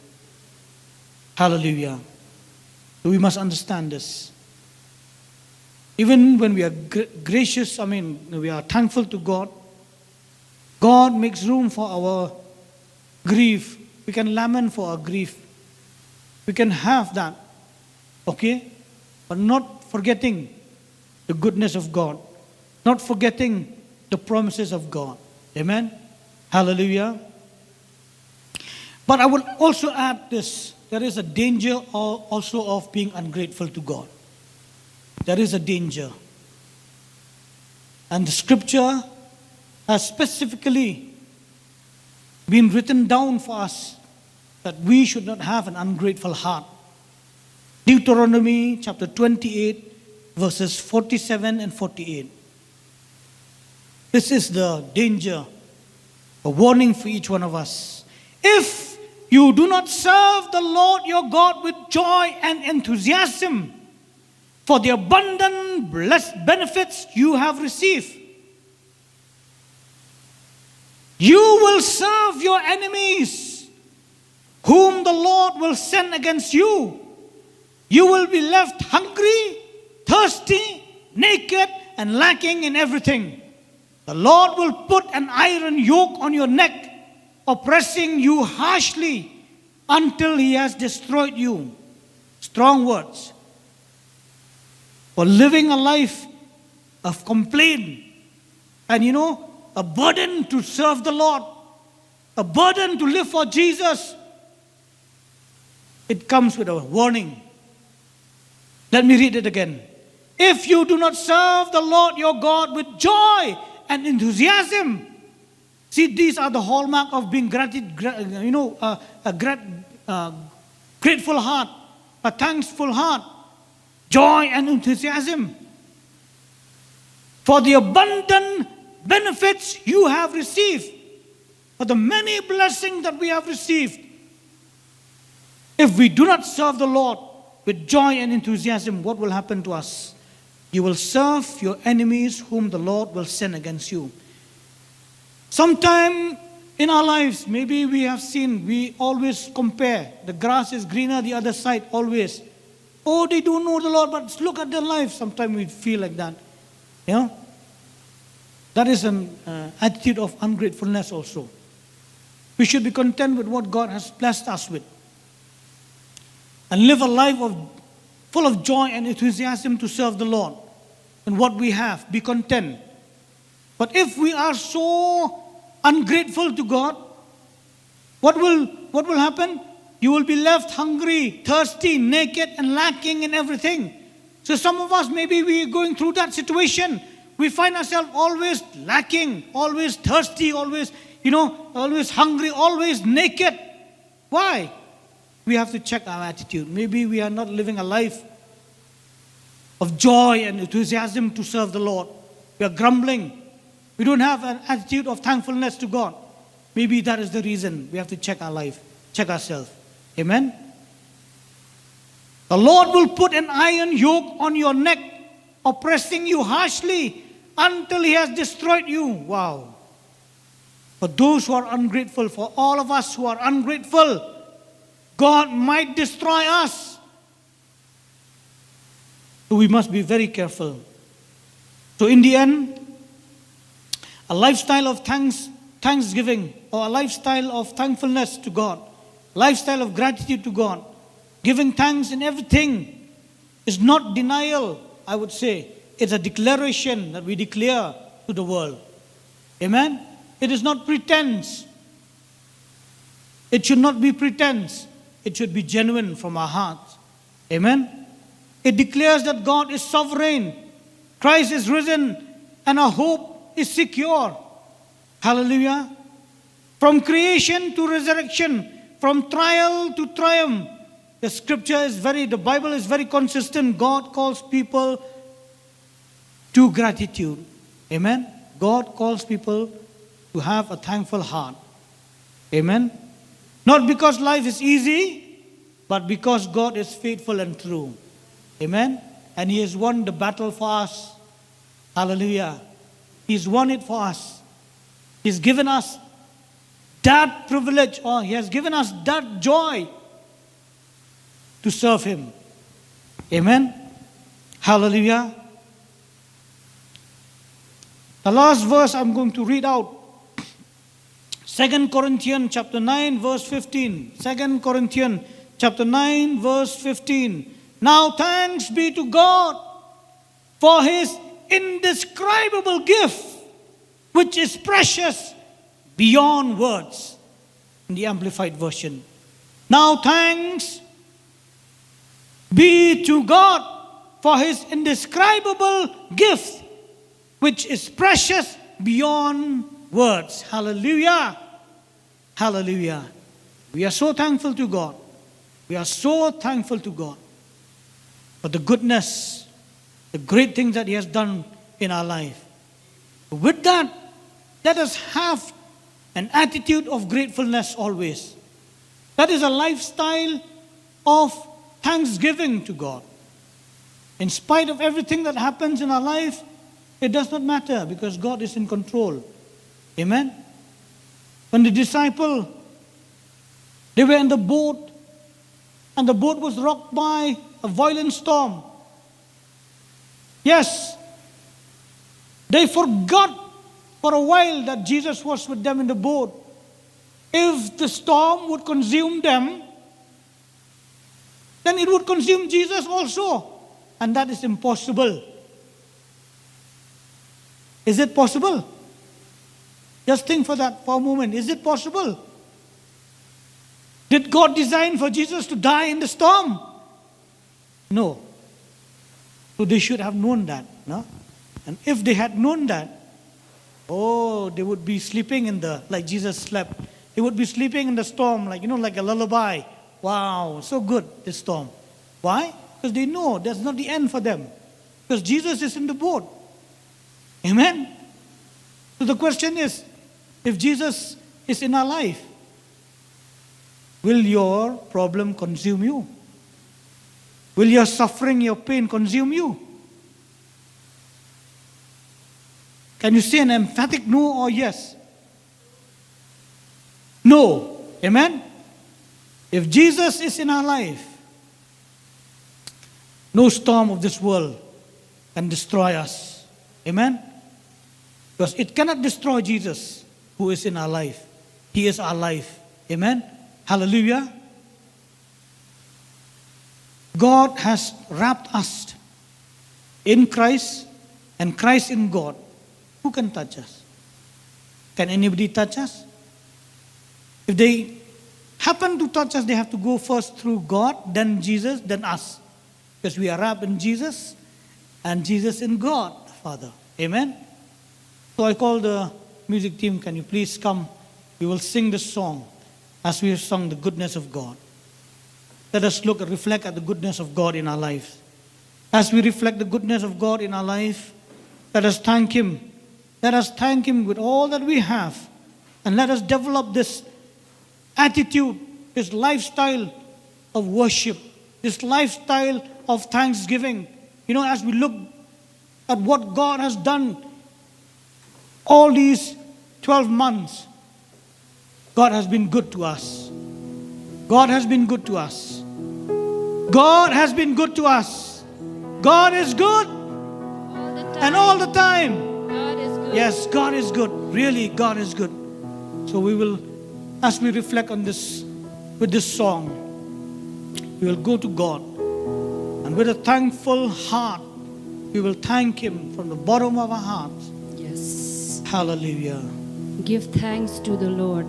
Hallelujah. So we must understand this. Even when we are gracious, we are thankful to God, God makes room for our grief. We can lament for our grief. We can have that. Okay? But not forgetting the goodness of God. Not forgetting the promises of God. Amen? Hallelujah. But I will also add this. There is a danger also of being ungrateful to God. There is a danger. And the scripture has specifically been written down for us that we should not have an ungrateful heart. Deuteronomy chapter 28 verses 47 and 48. This is the danger, a warning for each one of us. If you do not serve the Lord your God with joy and enthusiasm, for the abundant benefits you have received. You will serve your enemies, whom the Lord will send against you. You will be left hungry, thirsty, naked, and lacking in everything. The Lord will put an iron yoke on your neck, oppressing you harshly until He has destroyed you. Strong words. For living a life of complaint and a burden to serve the Lord, a burden to live for Jesus, it comes with a warning. Let me read it again. If you do not serve the Lord your God with joy and enthusiasm, see, these are the hallmark of being grateful heart, a thankful heart, joy and enthusiasm. For the abundant benefits you have received, for the many blessings that we have received. If we do not serve the Lord with joy and enthusiasm, what will happen to us? You will serve your enemies whom the Lord will send against you. Sometime in our lives, maybe we always compare. The grass is greener the other side, always. Oh, they don't know the Lord, but look at their life. Sometimes we feel like that. That is an attitude of ungratefulness also. We should be content with what God has blessed us with, and live a life full of joy and enthusiasm to serve the Lord. And what we have, be content. But if we are so ungrateful to God, what will happen? You will be left hungry, thirsty, naked, and lacking in everything. So some of us, maybe we are going through that situation. We find ourselves always lacking, always thirsty, always hungry, always naked. Why? We have to check our attitude. Maybe we are not living a life of joy and enthusiasm to serve the Lord. We are grumbling. We don't have an attitude of thankfulness to God. Maybe that is the reason we have to check our life, check ourselves. Amen? The Lord will put an iron yoke on your neck, oppressing you harshly until He has destroyed you. Wow. For those who are ungrateful, for all of us who are ungrateful, God might destroy us. So we must be very careful. So in the end, a lifestyle of thanksgiving, or a lifestyle of thankfulness to God, lifestyle of gratitude to God, giving thanks in everything, is not denial, I would say. It's a declaration that we declare to the world. Amen? It is not pretense. It should not be pretense. It should be genuine from our hearts. Amen? It declares that God is sovereign, Christ is risen, and our hope is secure. Hallelujah. From creation to resurrection, from trial to triumph, the Bible is very consistent. God calls people to gratitude. Amen. God calls people to have a thankful heart. Amen. Not because life is easy, but because God is faithful and true. Amen. And He has won the battle for us. Hallelujah. He's won it for us. He's given us that privilege, or He has given us that joy to serve Him. Amen. Hallelujah. The last verse I'm going to read out. 2 Corinthians chapter 9 verse 15. 2 Corinthians chapter 9 verse 15. Now thanks be to God for His indescribable gift, which is precious beyond words. In the Amplified Version. Now thanks be to God for His indescribable gift, which is precious beyond words. Hallelujah. Hallelujah. We are so thankful to God. We are so thankful to God for the goodness, the great things that He has done in our life. With that, let us have an attitude of gratefulness always. That is a lifestyle of thanksgiving to God. In spite of everything that happens in our life, it does not matter because God is in control. Amen? When the disciple, they were in the boat, and the boat was rocked by a violent storm. Yes, they forgot for a while that Jesus was with them in the boat. If the storm would consume them, then it would consume Jesus also. And that is impossible. Is it possible? Just think for that for a moment. Is it possible? Did God design for Jesus to die in the storm? No. So they should have known that. No? And if they had known that, they would be sleeping like Jesus slept. They would be sleeping in the storm, like a lullaby. Wow, so good, this storm. Why? Because they know that's not the end for them. Because Jesus is in the boat. Amen? So the question is, if Jesus is in our life, will your problem consume you? Will your suffering, your pain consume you? Can you say an emphatic no or yes? No. Amen? If Jesus is in our life, no storm of this world can destroy us. Amen? Because it cannot destroy Jesus who is in our life. He is our life. Amen? Hallelujah. God has wrapped us in Christ and Christ in God. Who can touch us? Can anybody touch us? If they happen to touch us, they have to go first through God, then Jesus, then us. Because we are wrapped in Jesus and Jesus in God, Father. Amen? So I call the music team, can you please come? We will sing this song as we have sung the goodness of God. Let us reflect at the goodness of God in our lives. As we reflect the goodness of God in our life, let us thank Him. Let us thank Him with all that we have. And let us develop this attitude, this lifestyle of worship, this lifestyle of thanksgiving. As we look at what God has done all these 12 months, God has been good to us. God has been good to us. God has been good to us. God is good. And all the time. God is good. Yes, God is good. Really, God is good. So we will, as we reflect on this, with this song, we will go to God. And with a thankful heart, we will thank Him from the bottom of our hearts. Yes. Hallelujah. Give thanks to the Lord.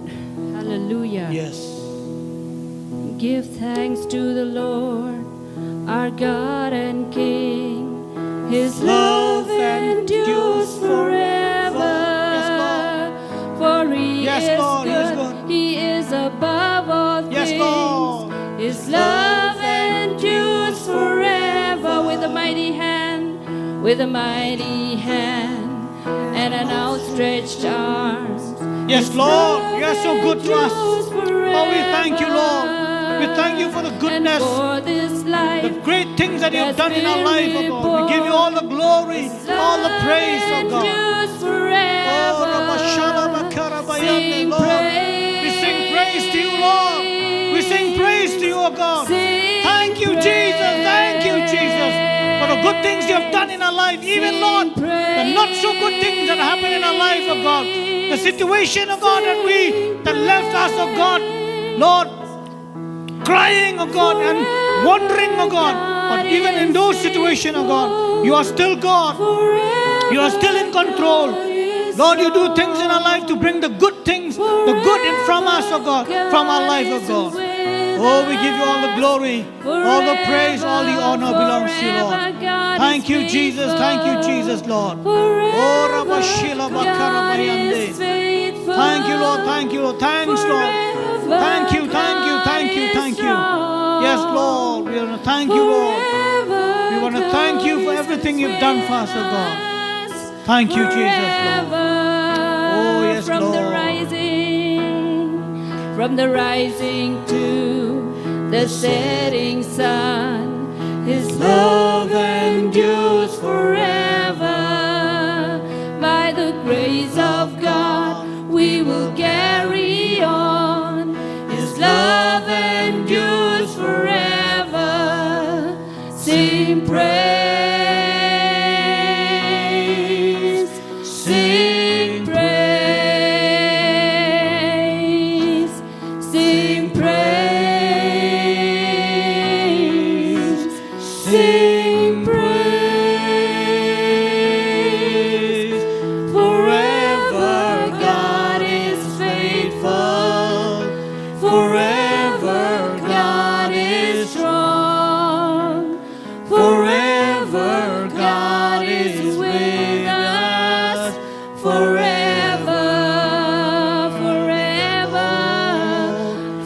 Hallelujah. Yes. Give thanks to the Lord, our God and King. His love endures forever. Yes, For He Yes, is Lord, He is good. good. He is above all Yes, things. Lord. His love endures forever. With a mighty hand, with a mighty hand, and an outstretched arm. Yes, Lord, you are so good to us. Oh, we thank you, Lord. We thank you for the goodness, the great things that you have done in our life, oh God. We give you all the glory, all the praise, oh God. Oh, Lord, we sing praise to you, Lord. We sing praise to you, oh God. Thank you, Jesus. Thank you, Jesus, for the good things you have done in our life. Even, Lord, the not so good things that happen in our life, oh God. The situation, oh God, that left us, oh God, Lord, crying, oh God, and wondering, oh God. But even in those situations, oh God, you are still God. You are still in control. Lord, you do things in our life to bring the good things, the good in from us, oh God, from our life, oh God. Oh, we give you all the glory, all the praise, all the honor belongs to you, Lord. Thank you, Jesus. Thank you, Jesus, Lord. Oh, Rabashila Bakarabayande. Thank you, Lord. Thank you, Lord. Thanks, Lord. Thank you, thank you, thank you, thank you. Yes, Lord. We want to thank you, Lord. We want to thank you for everything you've done for us, oh God. Thank you, Jesus, Lord. Oh, yes, from Lord. From the rising to the setting sun, His love endures forever. By the grace of God, we will carry on. His love endures forever. Sing praise, sing praise, sing praise, sing praise. Forever God is faithful. Forever God is strong. Forever God is with us. Forever, forever,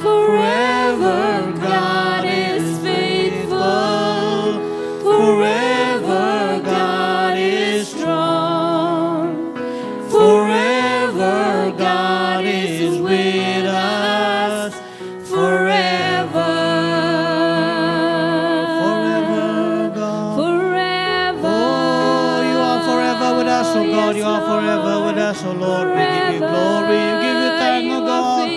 forever God is faithful. Forever God is strong. Forever God is with us. Forever, Forever, God. forever. Oh, you are forever with us, oh God. You are forever with us, oh Lord. We give you glory. We give you thanks, oh God.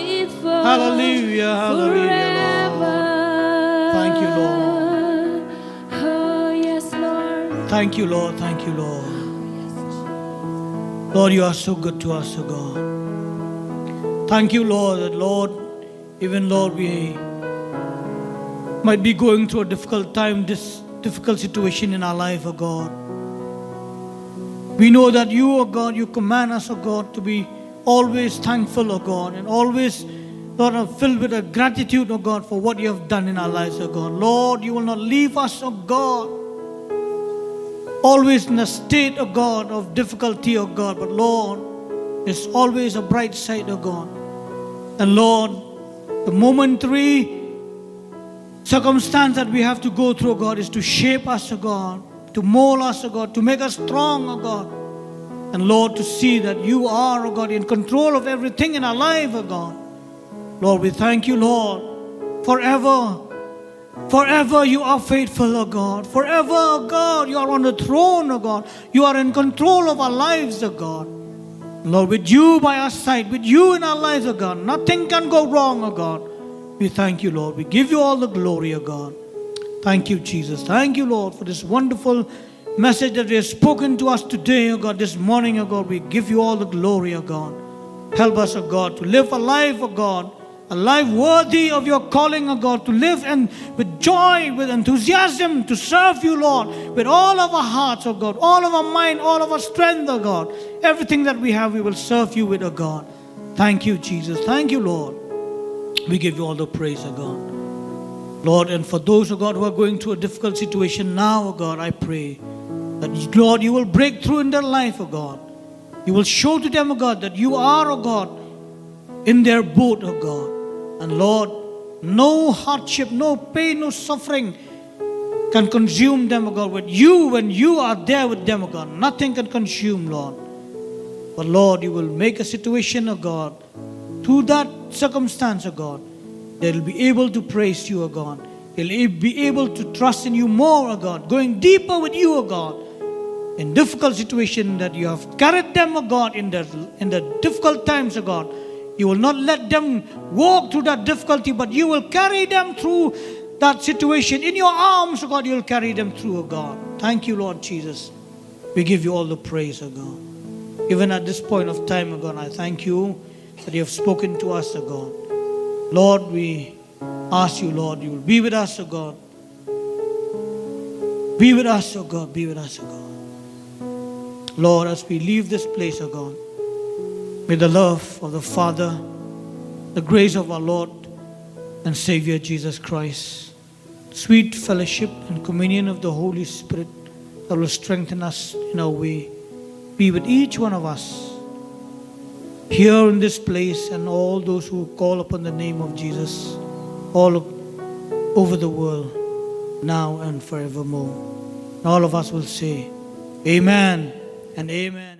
Hallelujah, hallelujah, Lord. Thank you, Lord. Oh, yes, Lord. Thank you, Lord. Thank you, Lord. Lord, you are so good to us, oh God. Thank you, Lord, that Lord, even Lord, we might be going through a difficult time, this difficult situation in our life, oh God. We know that you, oh God, you command us, oh God, to be always thankful, oh God, and always, Lord, are filled with a gratitude, oh God, for what you have done in our lives, oh God. Lord, you will not leave us, oh God, always in a state, oh God, of difficulty, oh God, but Lord, there's always a bright side, oh God. And Lord, the momentary circumstance that we have to go through, oh God, is to shape us, oh God, to mold us, oh God, to make us strong, oh God. And Lord, to see that you are, oh God, in control of everything in our life, oh God. Lord, we thank you, Lord, forever. Forever you are faithful, oh God. Forever, oh God, you are on the throne, oh God. You are in control of our lives, oh God. Lord, with you by our side, with you in our lives, oh God, nothing can go wrong, oh God. We thank you, Lord. We give you all the glory, oh God. Thank you, Jesus. Thank you, Lord, for this wonderful message that you have spoken to us today, oh God, this morning, oh God. We give you all the glory, oh God. Help us, oh God, to live a life, oh God, a life worthy of your calling, oh God, to live and with joy, with enthusiasm, to serve you, Lord, with all of our hearts, oh God, all of our mind, all of our strength, oh God. Everything that we have, we will serve you with, oh God. Thank you, Jesus. Thank you, Lord. We give you all the praise, oh God. Lord, and for those, oh God, who are going through a difficult situation now, oh God, I pray that, Lord, you will break through in their life, oh God. You will show to them, oh God, that you are, oh God, in their boat, oh God. And Lord, no hardship, no pain, no suffering can consume them, oh God. With you, when you are there with them, oh God, nothing can consume, Lord. But Lord, you will make a situation, oh God, through that circumstance, oh God, they'll be able to praise you, oh God. They'll be able to trust in you more, oh God, going deeper with you, oh God. In difficult situation that you have carried them, oh God, in the difficult times, oh God. You will not let them walk through that difficulty, but you will carry them through that situation. In your arms, oh God, you will carry them through, oh God. Thank you, Lord Jesus. We give you all the praise, oh God. Even at this point of time, oh God, I thank you that you have spoken to us, oh God. Lord, we ask you, Lord, you will be with us, oh God. Be with us, oh God. Be with us, oh God. Lord, as we leave this place, oh God, may the love of the Father, the grace of our Lord and Savior Jesus Christ, sweet fellowship and communion of the Holy Spirit that will strengthen us in our way, be with each one of us here in this place and all those who call upon the name of Jesus all over the world, now and forevermore. And all of us will say, Amen and amen.